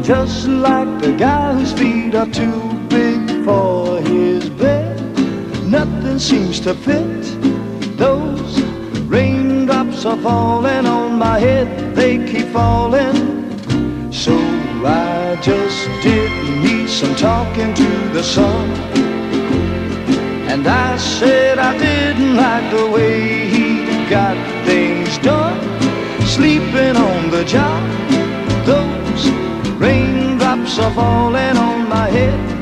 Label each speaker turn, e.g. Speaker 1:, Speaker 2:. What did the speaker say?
Speaker 1: just like the guy whose feet are too big for his bed. Nothing seems to fit. Those raindrops are falling on my head, they keep falling. So I just did me some talking to the sun, and I said I didn't like the way he got things done, sleeping on the job. Those raindrops are falling on my head,